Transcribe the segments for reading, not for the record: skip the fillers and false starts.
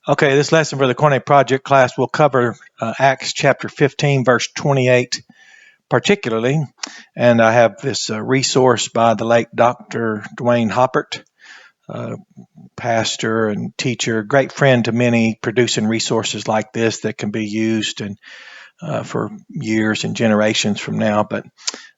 Okay, this lesson for the Koine Project Class will cover Acts chapter 15, verse 28 particularly. And I have this resource by the late Dr. Dwayne Hoppert, pastor and teacher, great friend to many, producing resources like this that can be used for years and generations from now. But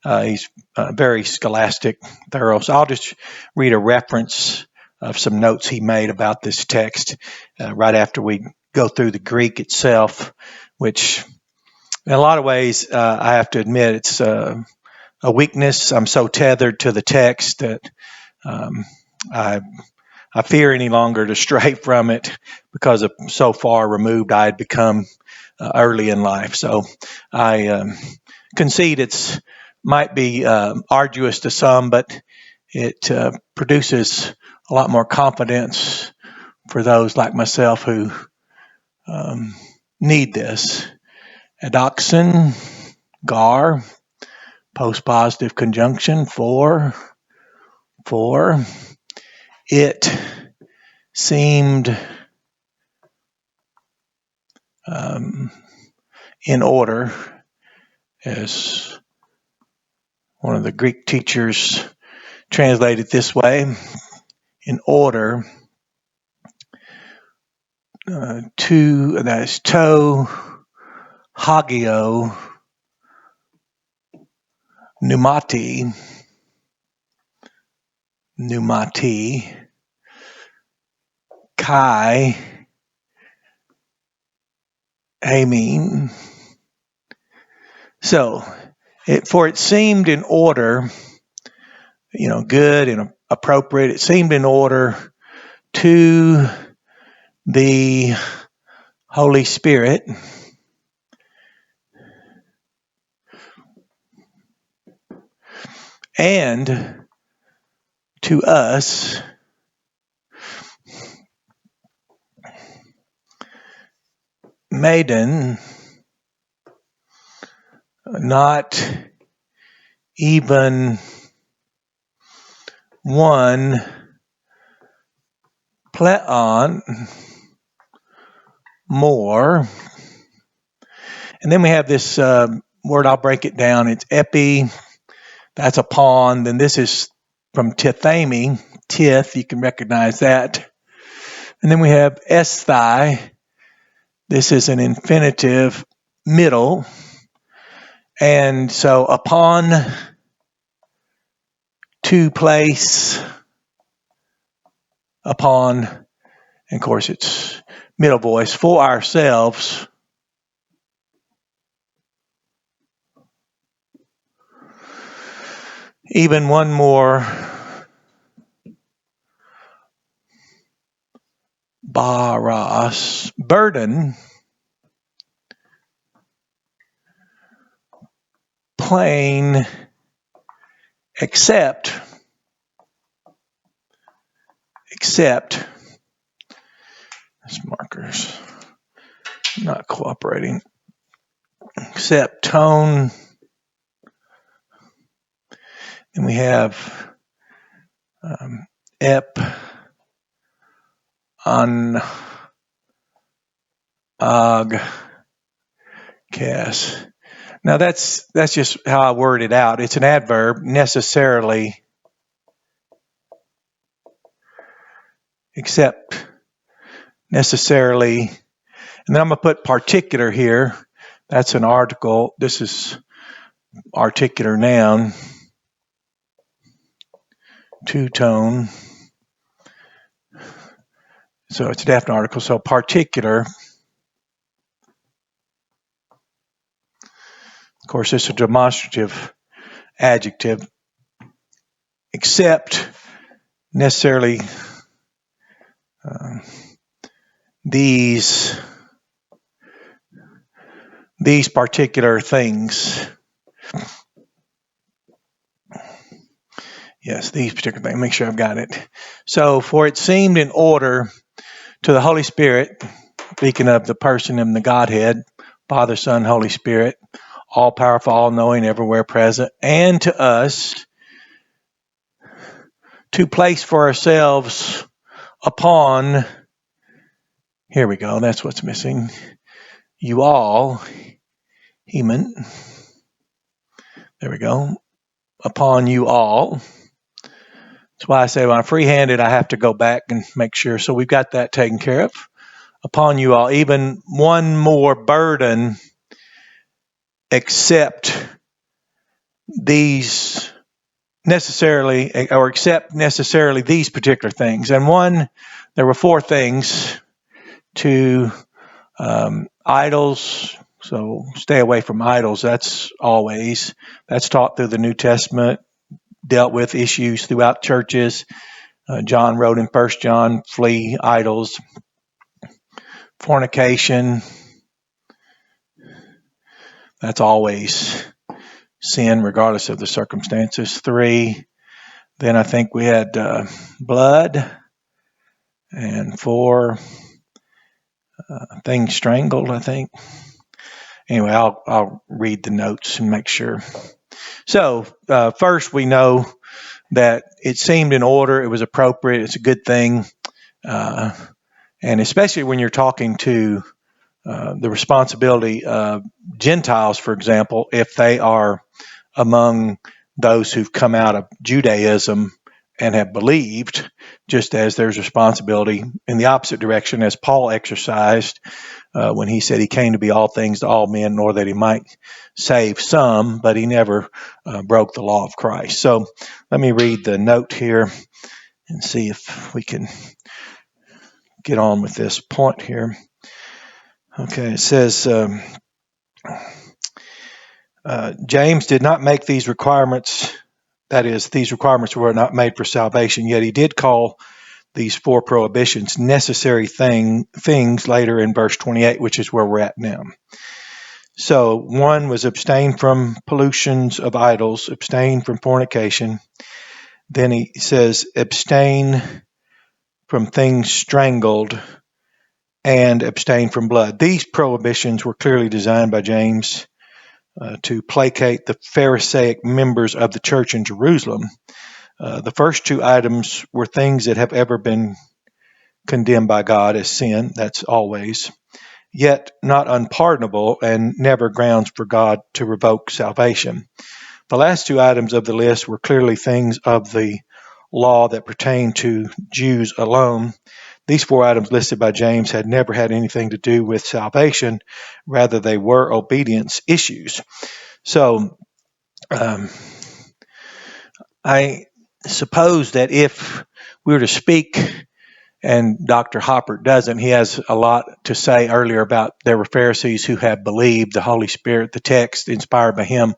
he's very scholastic, thorough. So I'll just read a reference of some notes he made about this text right after we go through the Greek itself, which in a lot of ways, I have to admit, it's a weakness. I'm so tethered to the text that I fear any longer to stray from it because of so far removed I had become early in life. So I concede it's might be arduous to some, but it produces a lot more confidence for those like myself who need this. Adoxin, gar, post-positive conjunction, for, it seemed in order, as one of the Greek teachers translated this way, in order to, that is to, hagio, pneumati, kai, amine. So, for it seemed in order, good and appropriate, it seemed in order to the Holy Spirit and to us maiden, not even one pleon more. And then we have this word, I'll break it down. It's epi, that's upon. Then this is from tithemi, tith, you can recognize that. And then we have esthai. This is an infinitive, middle. And so upon, to place, upon, and of course it's middle voice, for ourselves. Even one more baras, burden, plain, except, this marker's not cooperating, except tone. And we have ep, an, ag, cas. Now that's just how I word it out. It's an adverb, necessarily, except, necessarily. And then I'm going to put particular here. That's an article. This is articular noun. Two-tone. So it's a definite article. So particular. Of course, it's a demonstrative adjective. Except necessarily these particular things. Yes, these particular things. Make sure I've got it. So, for it seemed in order to the Holy Spirit, speaking of the person in the Godhead, Father, Son, Holy Spirit, all powerful, all knowing, everywhere present, and to us to place for ourselves upon Here we go. That's what's missing. You all, heman. There we go. Upon you all. That's why I say when I'm free-handed, I have to go back and make sure. So we've got that taken care of. Upon you all, even one more burden except these necessarily, or except necessarily these particular things. And one, there were 4 things to idols. So stay away from idols. That's taught through the New Testament, dealt with issues throughout churches. John wrote in 1 John, flee idols. Fornication, that's always sin regardless of the circumstances. 3, then I think we had blood. And 4, things strangled, I think. Anyway, I'll read the notes and make sure. So first we know that it seemed in order, it was appropriate, it's a good thing. And especially when you're talking to the responsibility of Gentiles, for example, if they are among those who've come out of Judaism and have believed, just as there's responsibility in the opposite direction as Paul exercised when he said he came to be all things to all men, nor that he might save some, but he never broke the law of Christ. So let me read the note here and see if we can get on with this point here. Okay, it says, James did not make these requirements, that is, these requirements were not made for salvation, yet he did call these 4 prohibitions necessary things later in verse 28, which is where we're at now. So 1 was abstain from pollutions of idols, abstain from fornication. Then he says abstain from things strangled and abstain from blood. These prohibitions were clearly designed by James to placate the Pharisaic members of the church in Jerusalem. The first 2 items were things that have ever been condemned by God as sin, that's always, yet not unpardonable and never grounds for God to revoke salvation. The last 2 items of the list were clearly things of the law that pertain to Jews alone. These 4 items listed by James had never had anything to do with salvation. Rather, they were obedience issues. So, I suppose that if we were to speak, and Dr. Hopper doesn't, he has a lot to say earlier about there were Pharisees who had believed the Holy Spirit, the text inspired by him,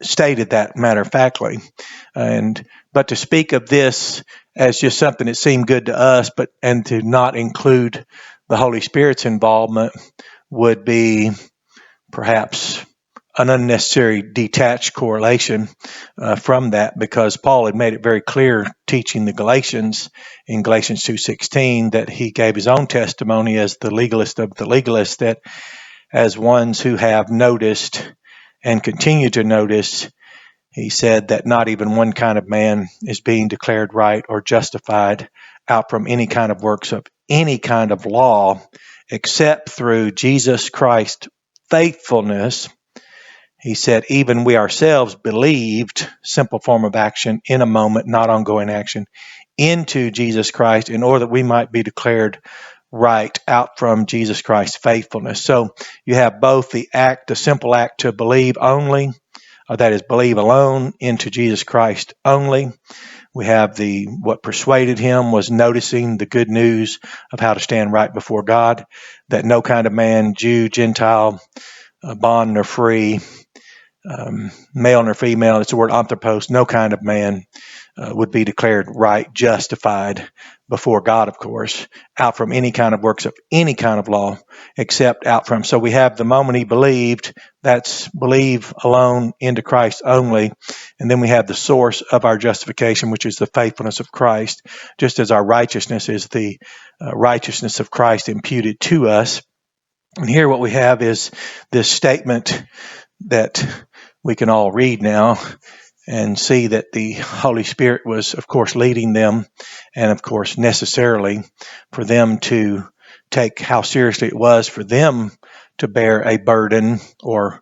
stated that matter-of-factly. But to speak of this as just something that seemed good to us, and to not include the Holy Spirit's involvement would be perhaps an unnecessary detached correlation from that, because Paul had made it very clear teaching the Galatians in Galatians 2:16 that he gave his own testimony as the legalist of the legalists, that as ones who have noticed and continue to notice, he said that not even one kind of man is being declared right or justified out from any kind of works of any kind of law except through Jesus Christ's faithfulness. He said, even we ourselves believed, simple form of action, in a moment, not ongoing action, into Jesus Christ in order that we might be declared right out from Jesus Christ's faithfulness. So you have both the simple act to believe only, that is, believe alone into Jesus Christ only. We have what persuaded him was noticing the good news of how to stand right before God, that no kind of man, Jew, Gentile, bond nor free, male nor female, it's the word anthropos, no kind of man would be declared right, justified before God, of course, out from any kind of works of any kind of law, except out from. So we have the moment he believed, that's believe alone into Christ only. And then we have the source of our justification, which is the faithfulness of Christ, just as our righteousness is the righteousness of Christ imputed to us. And here what we have is this statement that we can all read now. and see that the Holy Spirit was, of course, leading them, and of course, necessarily for them to take how seriously it was for them to bear a burden or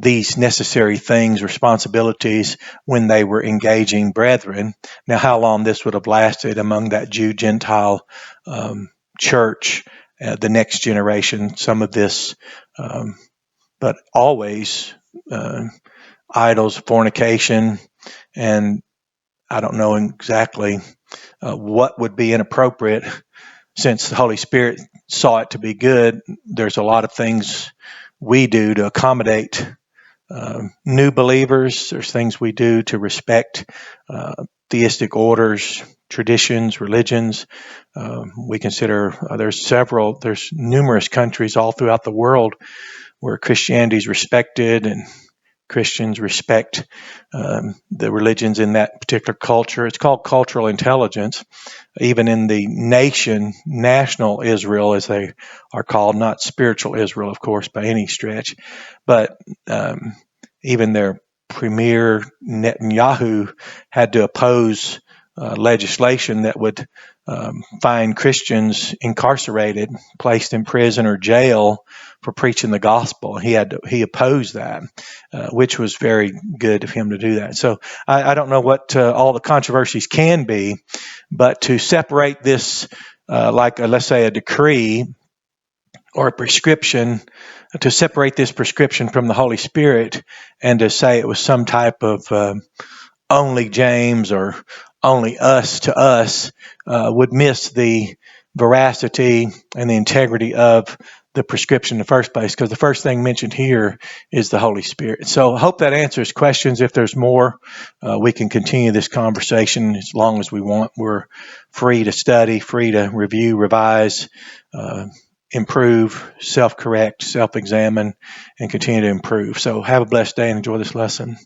these necessary things, responsibilities when they were engaging brethren. Now, how long this would have lasted among that Jew-Gentile church, the next generation, some of this, but always idols, fornication, and I don't know exactly what would be inappropriate. Since the Holy Spirit saw it to be good, there's a lot of things we do to accommodate new believers. There's things we do to respect theistic orders, traditions, religions. We consider there's numerous countries all throughout the world where Christianity is respected and Christians respect the religions in that particular culture. It's called cultural intelligence. Even in the national Israel, as they are called, not spiritual Israel, of course, by any stretch, but even their premier Netanyahu had to oppose legislation that would find Christians incarcerated, placed in prison or jail for preaching the gospel. He opposed that, which was very good of him to do that. So I don't know what all the controversies can be, but to separate this, let's say a decree or a prescription, to separate this prescription from the Holy Spirit and to say it was some type of only James or only us to us would miss the veracity and the integrity of the prescription in the first place, because the first thing mentioned here is the Holy Spirit. So I hope that answers questions. If there's more, we can continue this conversation as long as we want. We're free to study, free to review, revise, improve, self-correct, self-examine, and continue to improve. So have a blessed day and enjoy this lesson.